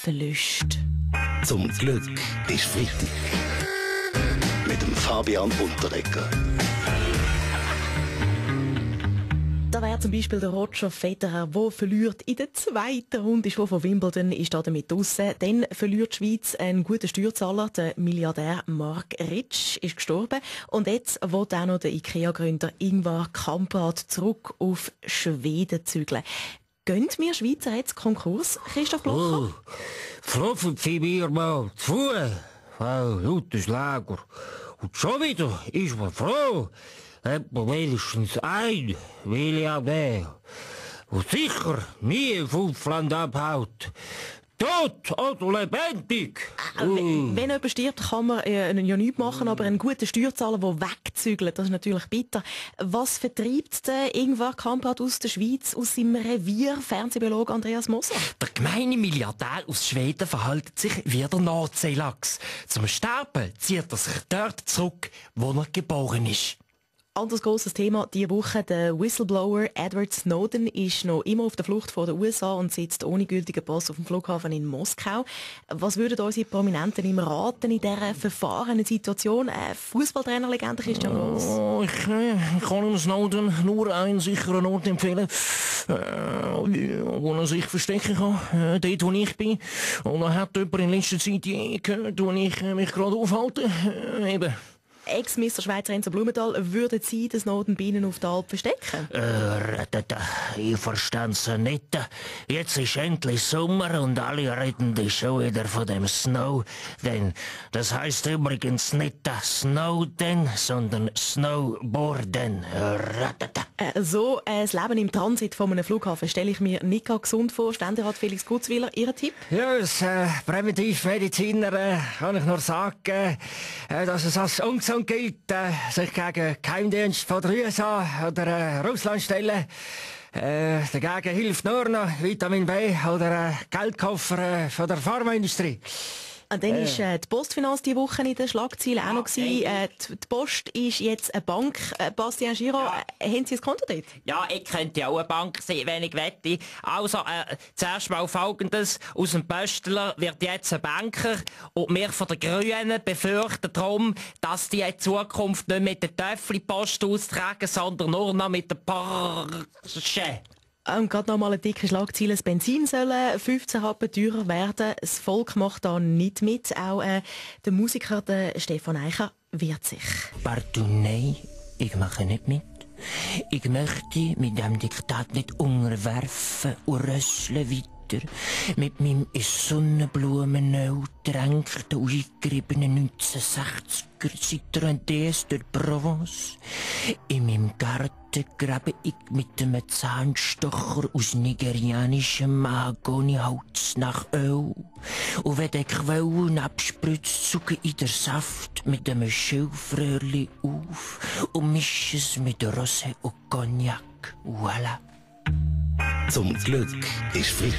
verlöscht. Zum Glück ist Freitag. Mit dem Fabian Unterreger. Da wäre zum Beispiel der Roger Federer, der verliert in der zweiten Runde, ist von Wimbledon, ist da damit draussen. Dann verliert die Schweiz einen guten Steuerzahler, der Milliardär Mark Ritsch, ist gestorben. Und jetzt will auch noch der IKEA-Gründer Ingvar Kamprad zurück auf Schweden zügeln. Gehen wir Schweizer jetzt Konkurs, Christoph Blocher? Froffen Sie mir mal zu. Wow, gutes Lager. Und schon wieder ist man froh. Hat man wenigstens ein Milliardär, der sicher nie auf Land abhaut. Tot oder lebendig. Wenn jemand stirbt, kann man ja nichts machen, aber einen guten Steuerzahler, der wegzügelt, das ist natürlich bitter. Was vertreibt der Ingvar Kamprad aus der Schweiz, aus seinem Revier, Fernsehbiologe Andreas Moser? Der gemeine Milliardär aus Schweden verhält sich wie der Nordseelachs. Zum Sterben zieht er sich dort zurück, wo er geboren ist. Anderes grosses Thema diese Woche. Der Whistleblower Edward Snowden ist noch immer auf der Flucht vor den USA und sitzt ohne gültigen Pass auf dem Flughafen in Moskau. Was würden unsere Prominenten ihm raten in dieser verfahrenen Situation? Fußballtrainerlegende Christian Gross. Ich kann ihm Snowden nur einen sicheren Ort empfehlen, wo er sich verstecken kann, dort wo ich bin. Und er hat jemand in letzter Zeit gehört, wo ich mich gerade aufhalte. Eben. Ex-Mister Schweizer Enzo Blumenthal, würden Sie den Snowden bei Ihnen auf der Alp verstecken? Ich versteh's nicht. Jetzt ist endlich Sommer und alle reden schon wieder von dem Snow. Denn das heisst übrigens nicht Snowden, sondern Snowboarden. Das Leben im Transit von einem Flughafen stelle ich mir nicht gesund vor. Ständerat Felix Gutzwiller, Ihr Tipp? Ja, als Präventivmediziner kann ich nur sagen, dass es als ungesund gilt, sich gegen Geheimdienst von der USA oder Russland stellen. Dagegen hilft nur noch Vitamin B oder Geldkoffer von der Pharmaindustrie. Und dann war die Postfinanz diese Woche in den Schlagzeilen auch noch gewesen. Die Post ist jetzt eine Bank. Bastien Giro, haben Sie ein Konto dort? Ja, ich könnte auch eine Bank sein, wenn ich wette. Also, zuerst mal Folgendes. Aus dem Pöstler wird jetzt ein Banker. Und wir von den Grünen befürchten darum, dass die in Zukunft nicht mit der Töffli-Post austragen, sondern nur noch mit der Porsche. Und gerade noch mal eine dicke Schlagzeile. Das Benzin soll 15 Rappen teurer werden. Das Volk macht da nicht mit. Auch der Musiker der Stefan Eicher wehrt sich. Pardon, nein, ich mache nicht mit. Ich möchte mit dem Diktat nicht unterwerfen und röstle weiter. Mit meinem in Sonnenblumenöl tränkten und eingeriebenen 1960er Citroën DS durch Provence. In meinem Garten grabe ich mit einem Zahnstocher aus nigerianischem Mahagoniholz nach Öl. Und wenn der Quellen abspritzt, zucke ich den Saft mit einem Schilfröhrli auf und mische es mit Rosé und Cognac. Voilà. Zum Glück ist Freitag.